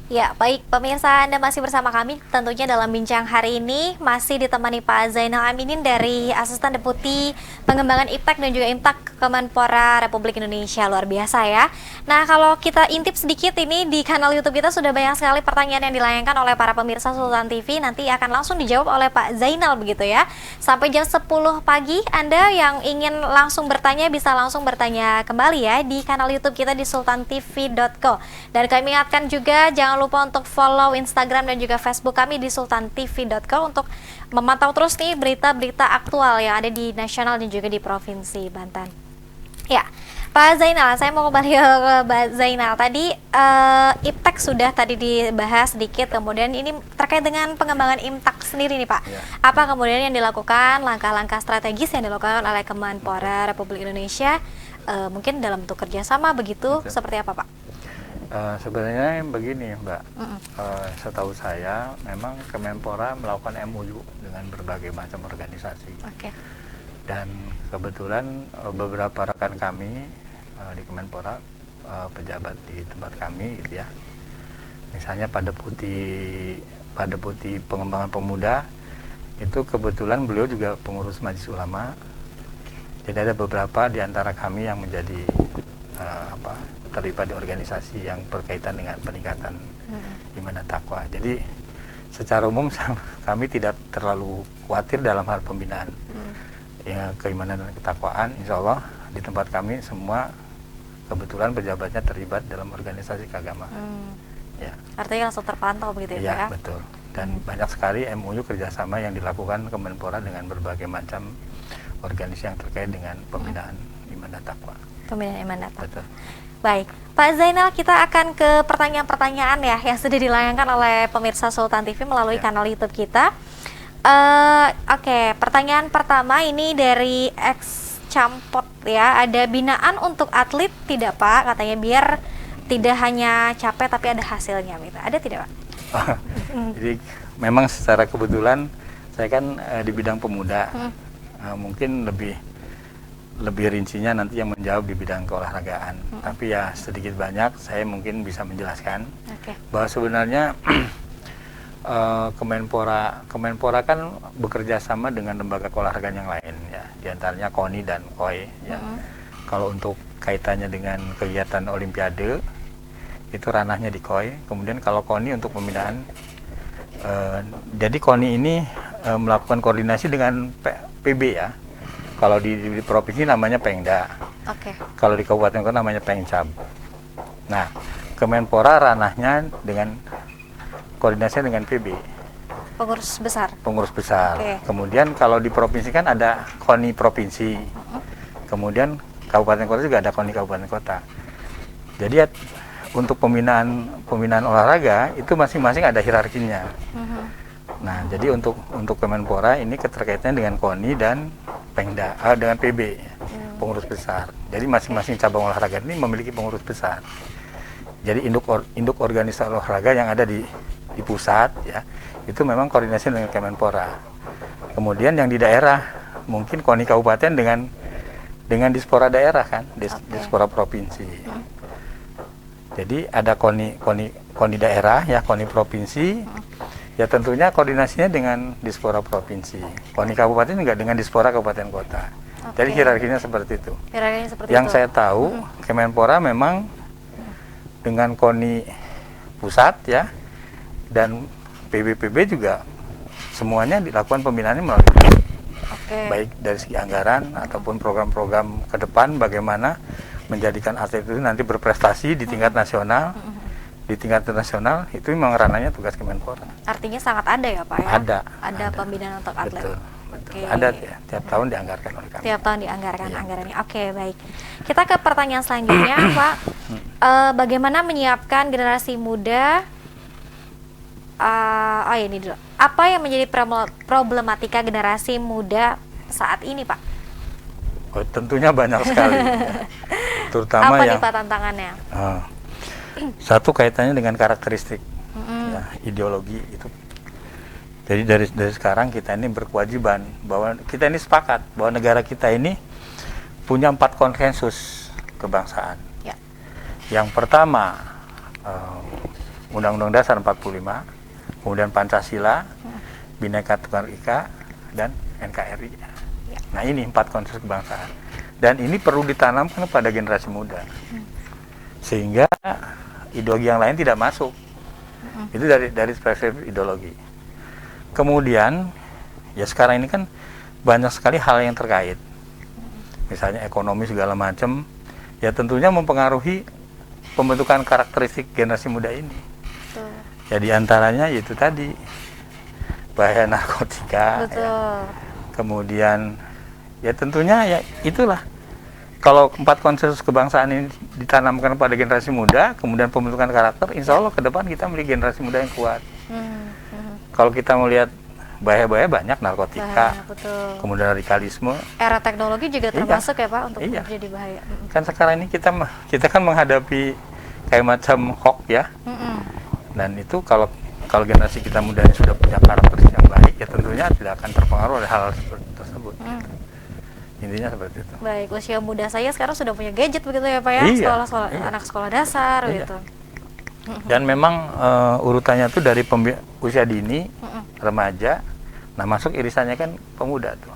Ya, baik pemirsa, Anda masih bersama kami tentunya dalam bincang hari ini masih ditemani Pak Zainal Amidin dari Asisten Deputi Pengembangan IPTEK dan juga IMTAK Kemenpora Republik Indonesia. Luar biasa ya. Nah, kalau kita intip sedikit ini di kanal YouTube kita sudah banyak sekali pertanyaan yang dilayangkan oleh para pemirsa Sultan TV, nanti akan langsung dijawab oleh Pak Zainal begitu ya. Sampai jam 10 pagi Anda yang ingin langsung bertanya bisa langsung bertanya kembali ya di kanal YouTube kita di sultantv.co. Dan kami ingatkan juga jangan lupa untuk follow Instagram dan juga Facebook kami di sultantv.co untuk memantau terus nih berita-berita aktual yang ada di nasional dan juga di Provinsi Banten. Ya, Pak Zainal, saya mau kembali ke Pak Zainal. Tadi IPTEK sudah tadi dibahas sedikit, kemudian ini terkait dengan pengembangan IMTAK sendiri nih Pak. Ya. Apa kemudian yang dilakukan, langkah-langkah strategis yang dilakukan oleh Kemenpora Republik Indonesia, mungkin dalam bentuk kerjasama begitu, seperti apa Pak? Sebenarnya begini Mbak, setahu saya memang Kemenpora melakukan MOU dengan berbagai macam organisasi. Dan kebetulan beberapa rekan kami di Kemenpora, pejabat di tempat kami gitu ya, misalnya Pak Deputi Pengembangan Pemuda itu kebetulan beliau juga pengurus Majelis Ulama. Jadi ada beberapa di antara kami yang menjadi terlibat di organisasi yang berkaitan dengan peningkatan iman dan takwa. Jadi secara umum kami tidak terlalu khawatir dalam hal pembinaan ya keimanan dan ketakwaan. Insya Allah di tempat kami semua kebetulan pejabatnya terlibat dalam organisasi keagamaan. Ya. Artinya langsung terpantau begitu ya Pak ya? Betul. Dan banyak sekali MOU kerjasama yang dilakukan Kemenpora dengan berbagai macam organisasi yang terkait dengan pembinaan iman dan takwa. Pembinaan iman dan takwa. Betul. Baik, Pak Zainal, kita akan ke pertanyaan-pertanyaan ya yang sudah dilayangkan oleh pemirsa Sultan TV melalui kanal YouTube kita. Oke, pertanyaan pertama ini dari X Campot ya. Ada binaan untuk atlet tidak Pak? Katanya biar tidak hanya capek tapi ada hasilnya gitu. Ada tidak Pak? Jadi memang secara kebetulan saya kan di bidang pemuda. mungkin lebih rincinya nanti yang menjawab di bidang keolahragaan. Tapi ya sedikit banyak saya mungkin bisa menjelaskan bahwa sebenarnya Kemenpora kan bekerja sama dengan lembaga keolahragaan yang lain ya, diantaranya KONI dan KOI ya. Kalau untuk kaitannya dengan kegiatan Olimpiade itu ranahnya di KOI. Kemudian kalau KONI untuk pembinaan, jadi KONI ini melakukan koordinasi dengan PB ya. Kalau di provinsi namanya Pengda. Kalau di kabupaten kota namanya Pengcab. Nah, Kemenpora ranahnya dengan koordinasi dengan PB. Pengurus besar. Pengurus besar. Kemudian kalau di provinsi kan ada KONI provinsi. Kemudian kabupaten kota juga ada KONI kabupaten kota. Jadi untuk pembinaan olahraga itu masing-masing ada hierarkinya. Nah, jadi untuk Kemenpora ini keterkaitannya dengan KONI dan Pengda, dengan PB, pengurus besar. Jadi masing-masing cabang olahraga ini memiliki pengurus besar. Jadi induk organisasi olahraga yang ada di pusat ya, itu memang koordinasi dengan Kemenpora. Kemudian yang di daerah mungkin KONI kabupaten dengan dispora daerah kan, dispora provinsi. Jadi ada KONI daerah ya, KONI provinsi. Ya tentunya koordinasinya dengan dispora provinsi. KONI kabupaten juga dengan dispora kabupaten kota. Jadi hierarkinya seperti itu. Yang saya tahu Kemenpora memang dengan KONI pusat ya, dan PB juga semuanya dilakukan pembinaannya melalui baik dari segi anggaran ataupun program-program ke depan bagaimana menjadikan atlet itu nanti berprestasi di tingkat nasional. Di tingkat internasional itu memang ranahnya tugas Kemenpora. Artinya sangat ada ya Pak ya? Ada pembinaan untuk atlet. Betul. Ada ya, tiap tahun dianggarkan oleh kami. Tiap tahun dianggarkan anggarannya. Oke, baik. Kita ke pertanyaan selanjutnya Pak. Bagaimana menyiapkan generasi muda? Ini dulu. Apa yang menjadi problematika generasi muda saat ini Pak? Tentunya banyak sekali. Terutama apa nih Pak tantangannya? Satu kaitannya dengan karakteristik ya, ideologi itu. Jadi dari sekarang kita ini berkewajiban bahwa kita ini sepakat bahwa negara kita ini punya 4 konsensus kebangsaan. Yang pertama Undang-Undang Dasar 45, kemudian Pancasila, Bhinneka Tunggal Ika, dan NKRI. Nah ini 4 konsensus kebangsaan. Dan ini perlu ditanamkan pada generasi muda. Sehingga ideologi yang lain tidak masuk. Itu dari perspektif ideologi. Kemudian ya sekarang ini kan banyak sekali hal yang terkait, misalnya ekonomi segala macam, ya tentunya mempengaruhi pembentukan karakteristik generasi muda ini. Ya diantaranya yaitu tadi bahaya narkotika, ya. Kemudian ya tentunya ya itulah. Kalau 4 konsensus kebangsaan ini ditanamkan pada generasi muda, kemudian pembentukan karakter, insya Allah ke depan kita memiliki generasi muda yang kuat. Kalau kita melihat bahaya-bahaya banyak, narkotika, kemudian radikalisme. Era teknologi juga termasuk ya Pak untuk menjadi bahaya. Kan sekarang ini kita kan menghadapi kayak macam hoax ya. Dan itu kalau generasi kita mudanya sudah punya karakter yang baik, ya tentunya tidak akan terpengaruh oleh hal seperti tersebut. Intinya seperti itu. Baik, usia muda saya sekarang sudah punya gadget begitu ya Pak ya, anak sekolah dasar gitu. Dan memang urutannya tuh dari usia dini, remaja, nah masuk irisannya kan pemuda tuh.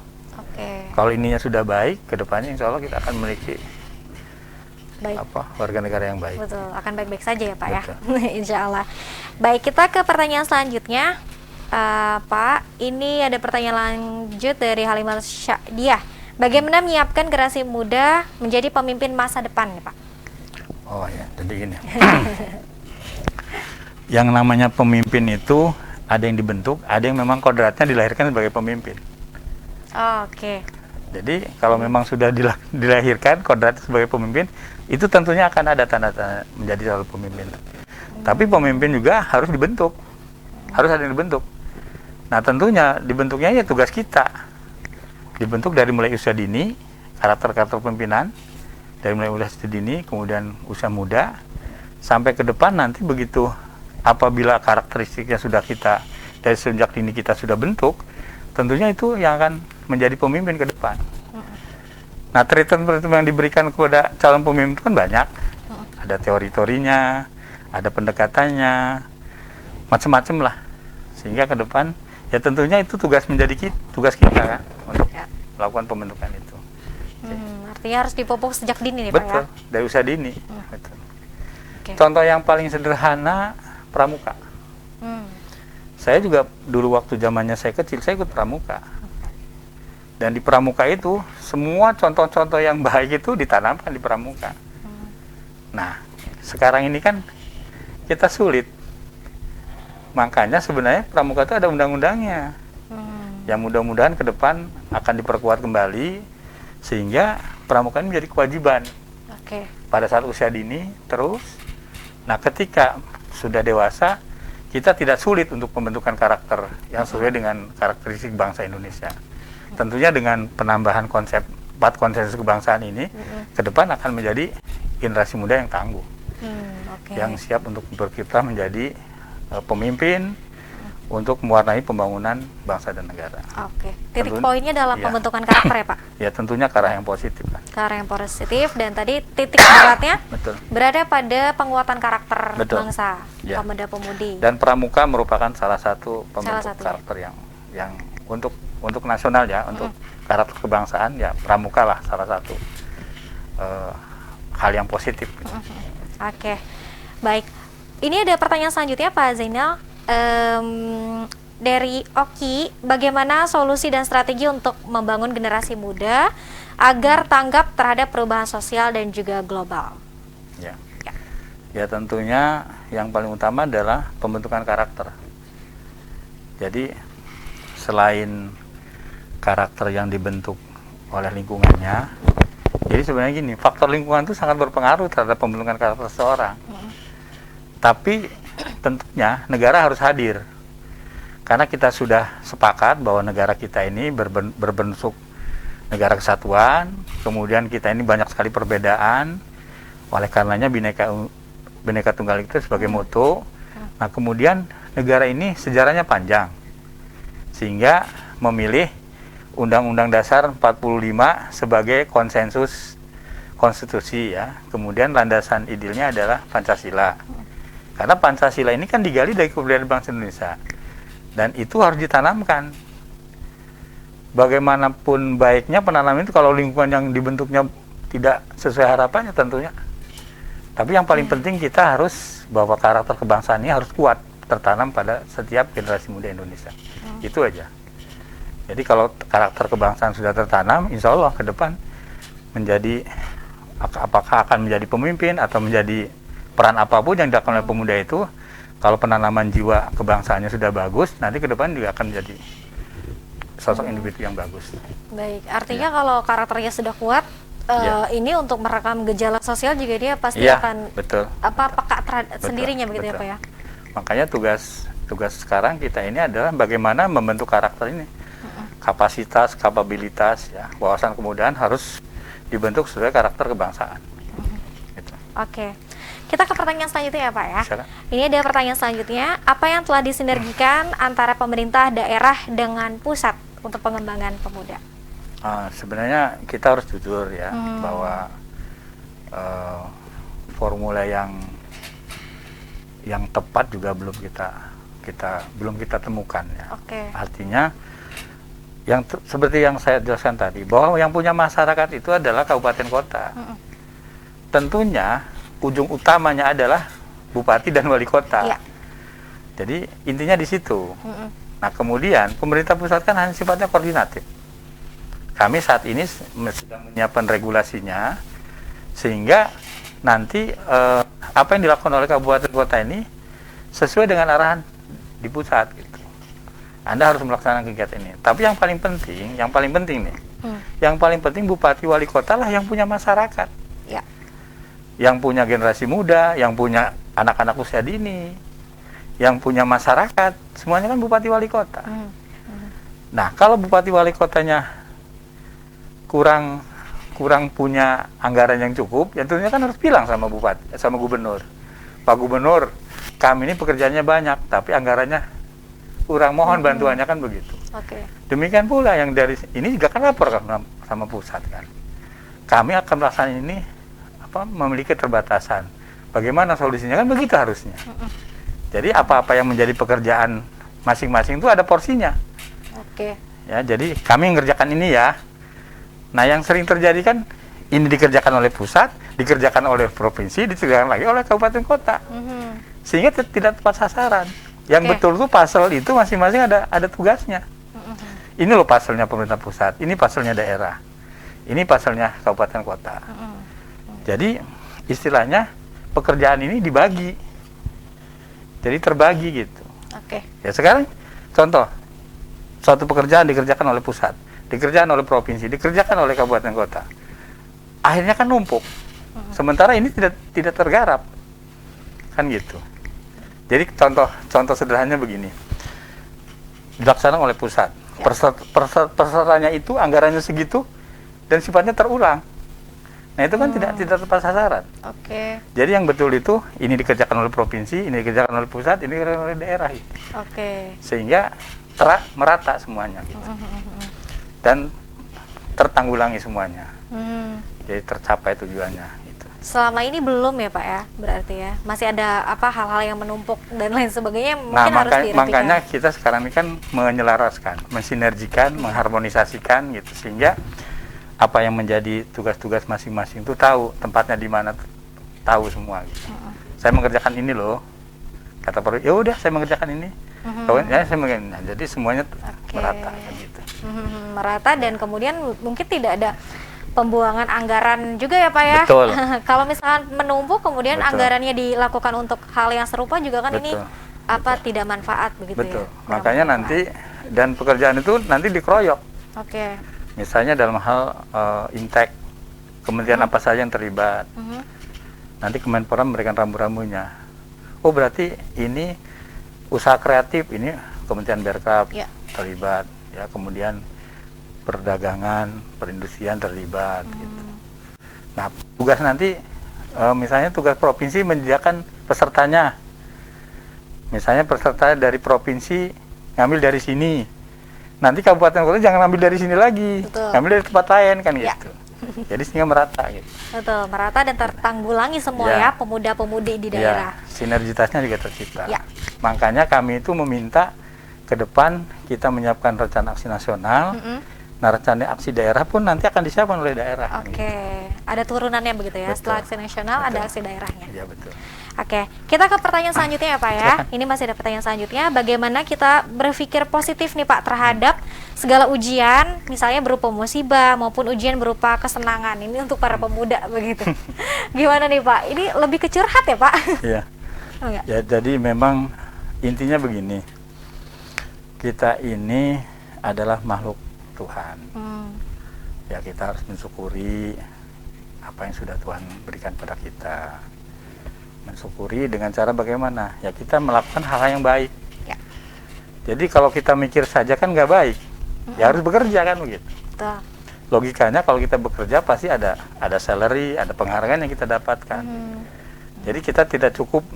Kalau ininya sudah baik, kedepannya insya Allah kita akan memiliki warga negara yang baik. Betul, akan baik-baik saja ya Pak ya, insya Allah. Baik, kita ke pertanyaan selanjutnya. Pak, ini ada pertanyaan lanjut dari Halimah Syadiah. Bagaimana menyiapkan generasi muda menjadi pemimpin masa depan nih Pak? Oh ya, jadi gini. Yang namanya pemimpin itu ada yang dibentuk, ada yang memang kodratnya dilahirkan sebagai pemimpin. Jadi kalau memang sudah dilahirkan kodratnya sebagai pemimpin, itu tentunya akan ada tanda-tanda menjadi seorang pemimpin. Tapi pemimpin juga harus dibentuk, harus ada yang dibentuk. Nah tentunya dibentuknya ya tugas kita. Dibentuk dari mulai usia dini, karakter-karakter pemimpinan, dari mulai usia dini, kemudian usia muda, sampai ke depan nanti begitu apabila karakteristiknya sudah kita, dari sejak dini kita sudah bentuk, tentunya itu yang akan menjadi pemimpin ke depan. Nah, treatment yang diberikan kepada calon pemimpin itu kan banyak. Ada teori-teorinya, ada pendekatannya, macam-macam lah. Sehingga ke depan, ya tentunya itu tugas kita kan, untuk melakukan pembentukan itu. Artinya harus dipupuk sejak dini nih Pak ya? Betul, dari usia dini. Betul. Okay. Contoh yang paling sederhana, pramuka. Saya juga dulu waktu zamannya saya kecil, saya ikut pramuka. Dan di pramuka itu, semua contoh-contoh yang baik itu ditanamkan di pramuka. Nah, sekarang ini kan kita sulit. Makanya sebenarnya pramuka itu ada undang-undangnya. Yang mudah-mudahan ke depan akan diperkuat kembali, sehingga pramuka ini menjadi kewajiban. Pada saat usia dini, terus. Nah, ketika sudah dewasa, kita tidak sulit untuk pembentukan karakter yang sesuai dengan karakteristik bangsa Indonesia. Tentunya dengan penambahan konsep 4 konsensus kebangsaan ini, ke depan akan menjadi generasi muda yang tangguh, yang siap untuk berkiprah menjadi pemimpin untuk mewarnai pembangunan bangsa dan negara. Titik poinnya dalam pembentukan karakter ya Pak? Ya tentunya ke arah yang positif kan. Ke arah yang positif, dan tadi titik beratnya berada pada penguatan karakter bangsa, pemuda-pemudi. Dan pramuka merupakan salah satu pembentuk karakter yang untuk nasional ya, untuk karakter kebangsaan ya, pramuka lah salah satu hal yang positif. Baik. Ini ada pertanyaan selanjutnya Pak Zainal. Dari Oki, bagaimana solusi dan strategi untuk membangun generasi muda agar tanggap terhadap perubahan sosial dan juga global? Ya tentunya yang paling utama adalah pembentukan karakter. Jadi selain karakter yang dibentuk oleh lingkungannya, jadi sebenarnya gini, faktor lingkungan itu sangat berpengaruh terhadap pembentukan karakter seseorang. Tapi tentunya negara harus hadir, karena kita sudah sepakat bahwa negara kita ini berbentuk negara kesatuan, kemudian kita ini banyak sekali perbedaan, oleh karenanya Bhinneka Tunggal Ika sebagai moto. Nah, kemudian negara ini sejarahnya panjang, sehingga memilih Undang-Undang Dasar 45 sebagai konsensus konstitusi ya. Kemudian landasan idealnya adalah Pancasila. Karena Pancasila ini kan digali dari kebudayaan bangsa Indonesia, dan itu harus ditanamkan. Bagaimanapun baiknya penanaman itu kalau lingkungan yang dibentuknya tidak sesuai harapannya tentunya. Tapi yang paling penting kita harus bahwa karakter kebangsaan ini harus kuat tertanam pada setiap generasi muda Indonesia. Itu aja. Jadi kalau karakter kebangsaan sudah tertanam, insya Allah ke depan menjadi, apakah akan menjadi pemimpin atau menjadi peran apapun yang dilakukan oleh pemuda itu, kalau penanaman jiwa kebangsaannya sudah bagus, nanti ke depan juga akan menjadi sosok individu yang bagus. Baik, artinya kalau karakternya sudah kuat, ini untuk merekam gejala sosial juga dia pasti akan peka sendirinya begitu ya Pak ya. Makanya tugas sekarang kita ini adalah bagaimana membentuk karakter ini. Kapasitas, kapabilitas, ya, wawasan kemudahan harus dibentuk sesuai karakter kebangsaan. Gitu. Kita ke pertanyaan selanjutnya ya Pak ya. Silakan. Ini ada pertanyaan selanjutnya, apa yang telah disinergikan antara pemerintah daerah dengan pusat untuk pengembangan pemuda? Sebenarnya kita harus jujur ya, bahwa formula yang tepat juga belum kita temukan ya. Artinya seperti yang saya jelaskan tadi, bahwa yang punya masyarakat itu adalah kabupaten kota. Tentunya ujung utamanya adalah bupati dan wali kota. Jadi intinya di situ. Nah, kemudian pemerintah pusat kan hanya sifatnya koordinatif. Kami saat ini sedang menyiapkan regulasinya, sehingga nanti apa yang dilakukan oleh kabupaten kota ini sesuai dengan arahan di pusat gitu. Anda harus melaksanakan kegiatan ini. Tapi yang paling penting nih, yang paling penting bupati wali kota lah yang punya masyarakat, yang punya generasi muda, yang punya anak-anak usia dini, yang punya masyarakat, semuanya kan bupati wali kota. Nah, kalau bupati wali kotanya kurang punya anggaran yang cukup, ya tentunya kan harus bilang sama bupati, sama gubernur, Pak Gubernur, kami ini pekerjaannya banyak, tapi anggarannya kurang, mohon bantuannya kan begitu. Oke. Demikian pula yang dari ini juga kan lapor kan sama pusat kan. Kami akan melaksanakan ini memiliki keterbatasan. Bagaimana solusinya kan begitu harusnya. Jadi apa-apa yang menjadi pekerjaan masing-masing itu ada porsinya. Oke. Ya, jadi kami mengerjakan ini ya. Nah, yang sering terjadi kan ini dikerjakan oleh pusat, dikerjakan oleh provinsi, dikerjakan lagi oleh kabupaten kota. Sehingga tidak tepat sasaran. Yang betul tuh pasal itu masing-masing ada tugasnya. Ini loh pasalnya pemerintah pusat, ini pasalnya daerah, ini pasalnya kabupaten kota. Jadi istilahnya pekerjaan ini dibagi, jadi terbagi gitu. Oke. Ya sekarang contoh, suatu pekerjaan dikerjakan oleh pusat, dikerjakan oleh provinsi, dikerjakan oleh kabupaten kota. Akhirnya kan numpuk. Sementara ini tidak tergarap, kan gitu. Jadi contoh sederhananya begini, dilaksanakan oleh pusat. Pesertanya itu anggarannya segitu dan sifatnya terulang. Nah itu kan tidak tepat sasaran. Oke. Jadi yang betul itu ini dikerjakan oleh provinsi, ini dikerjakan oleh pusat, ini dikerjakan oleh daerah. Gitu. Oke. Sehingga merata semuanya. Gitu. Dan tertanggulangi semuanya. Jadi tercapai tujuannya. Gitu. Selama ini belum ya Pak ya, berarti ya masih ada hal-hal yang menumpuk dan lain sebagainya mungkin harus direvisikan. Makanya kita sekarang ini kan menyelaraskan, mensinergikan, mengharmonisasikan gitu sehingga apa yang menjadi tugas-tugas masing-masing itu tahu tempatnya di mana, tahu semua gitu. Saya mengerjakan ini loh, kata Pak, ya udah saya mengerjakan ini. Ya saya mengerjakan. Nah, jadi semuanya merata gitu. Merata dan kemudian mungkin tidak ada pembuangan anggaran juga ya Pak ya. Betul. Kalau misalkan menumpuk kemudian anggarannya dilakukan untuk hal yang serupa juga kan ini tidak manfaat begitu. Betul. Ya. Makanya nanti dan pekerjaan itu nanti dikeroyok. Oke. Misalnya dalam hal intek, kementerian apa saja yang terlibat. Nanti Kemenpora memberikan rambu-rambunya. Oh berarti ini usaha kreatif, ini Kementerian Berkraf terlibat. Ya kemudian perdagangan, perindustrian terlibat. Gitu. Nah, tugas nanti, misalnya tugas provinsi menyediakan pesertanya. Misalnya peserta dari provinsi ngambil dari sini. Nanti kabupaten kota jangan ambil dari sini lagi, ngambil dari tempat lain kan gitu. Jadi sehingga merata gitu. Betul, merata dan tertanggulangi semua ya pemuda-pemudi di daerah. Sinergitasnya juga tercipta. Ya. Makanya kami itu meminta ke depan kita menyiapkan rencana aksi nasional. Nah, rencana aksi daerah pun nanti akan disiapkan oleh daerah. Oke, gitu. Ada turunannya begitu ya. Betul. Setelah aksi nasional ada aksi daerahnya. Iya betul. Oke, kita ke pertanyaan selanjutnya ya Pak ya. Ini masih ada pertanyaan selanjutnya. Bagaimana kita berpikir positif nih Pak terhadap segala ujian, misalnya berupa musibah maupun ujian berupa kesenangan. Ini untuk para pemuda begitu. Gimana nih Pak? Ini lebih ke curhat ya Pak? Iya. Ya, jadi memang intinya begini. Kita ini adalah makhluk Tuhan. Ya kita harus mensyukuri apa yang sudah Tuhan berikan pada kita. Mensyukuri dengan cara bagaimana? Ya kita melakukan hal-hal yang baik. Ya. Jadi kalau kita mikir saja kan nggak baik. Ya harus bekerja kan begitu. Betul. Logikanya kalau kita bekerja pasti ada salary, ada penghargaan yang kita dapatkan. Jadi kita tidak cukup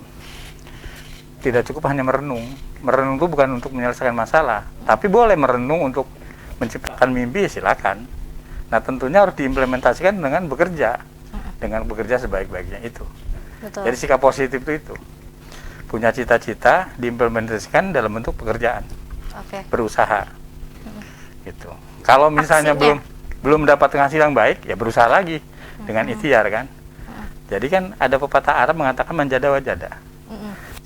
hanya merenung. Merenung itu bukan untuk menyelesaikan masalah, tapi boleh merenung untuk menciptakan mimpi, silakan. Nah tentunya harus diimplementasikan dengan bekerja sebaik-baiknya itu. Betul. Jadi sikap positif itu punya cita-cita diimplementasikan dalam bentuk pekerjaan, berusaha, gitu. Kalau misalnya belum dapat hasil yang baik, ya berusaha lagi dengan ikhtiar kan. Jadi kan ada pepatah Arab mengatakan manjada wajada.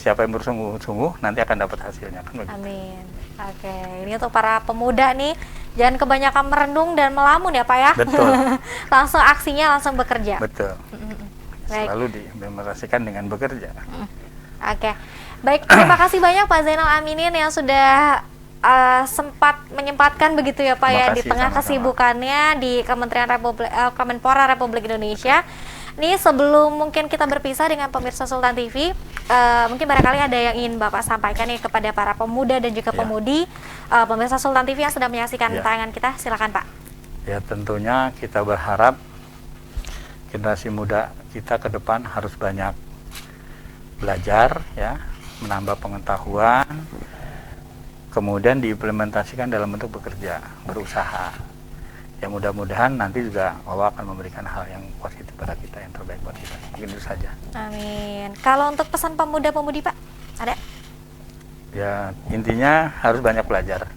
Siapa yang bersungguh-sungguh nanti akan dapat hasilnya kan begitu. Amin. Oke, ini untuk para pemuda nih, jangan kebanyakan merenung dan melamun ya Pak ya. Betul. Langsung aksinya, langsung bekerja. Betul. Selalu diimplementasikan dengan bekerja. Oke, baik, terima kasih banyak Pak Zainal Aminin yang sudah sempat menyempatkan begitu ya Pak ya di tengah kesibukannya di Kemenpora Republik Indonesia. Ini sebelum mungkin kita berpisah dengan pemirsa Sultan TV, mungkin barangkali ada yang ingin Bapak sampaikan nih kepada para pemuda dan juga pemudi pemirsa Sultan TV yang sedang menyaksikan tayangan kita, silakan Pak. Ya tentunya kita berharap generasi muda kita ke depan harus banyak belajar ya, menambah pengetahuan, kemudian diimplementasikan dalam bentuk bekerja, berusaha. Ya mudah-mudahan nanti juga Allah akan memberikan hal yang positif pada kita, yang terbaik buat kita. Mungkin itu saja. Amin. Kalau untuk pesan pemuda-pemudi Pak, ada? Ya intinya harus banyak belajar.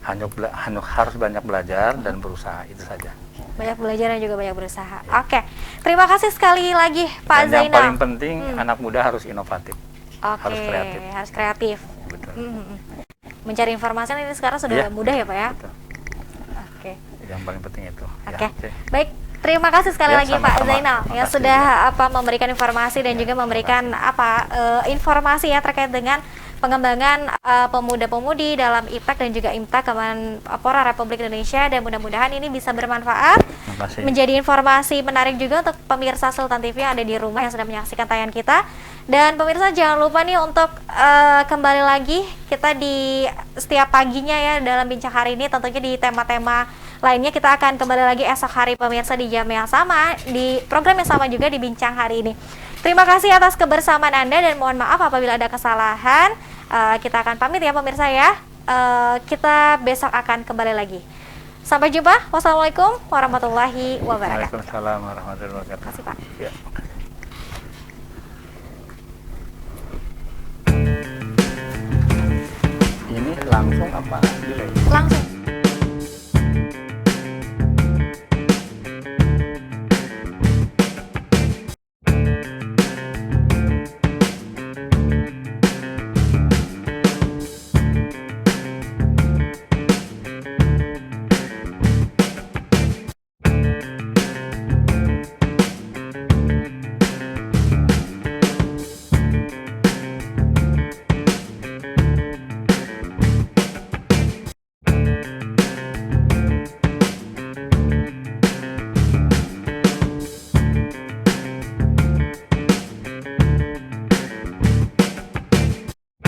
Harus banyak belajar dan berusaha, itu saja. Banyak belajar dan juga banyak berusaha. Oke, terima kasih sekali lagi Pak Dan Zainal. yang paling penting anak muda harus inovatif, harus Oke, kreatif. harus kreatif. Betul. Mencari informasi ini sekarang sudah Iya. mudah ya Pak ya. Betul. Oke, Yang paling penting itu. oke. Baik, terima kasih sekali Ya, lagi Pak sama-sama. Zainal yang Makasih, sudah memberikan informasi dan juga memberikan informasi ya terkait dengan pengembangan pemuda-pemudi dalam IPEK dan juga IMTA Kemenpora Republik Indonesia, dan mudah-mudahan ini bisa bermanfaat, Makasih. menjadi informasi menarik juga untuk pemirsa Sultan TV yang ada di rumah yang sedang menyaksikan tayangan kita. Dan pemirsa jangan lupa nih untuk kembali lagi kita di setiap paginya ya dalam bincang hari ini, tentunya di tema-tema lainnya kita akan kembali lagi esok hari pemirsa di jam yang sama, di program yang sama juga di bincang hari ini. Terima kasih atas kebersamaan Anda dan mohon maaf apabila ada kesalahan. Kita akan pamit ya pemirsa ya. Kita besok akan kembali lagi. Sampai jumpa. Wassalamualaikum warahmatullahi wabarakatuh. Waalaikumsalam warahmatullahi wabarakatuh. Terima kasih Pak. Ya. Ini langsung apa? Delay? Langsung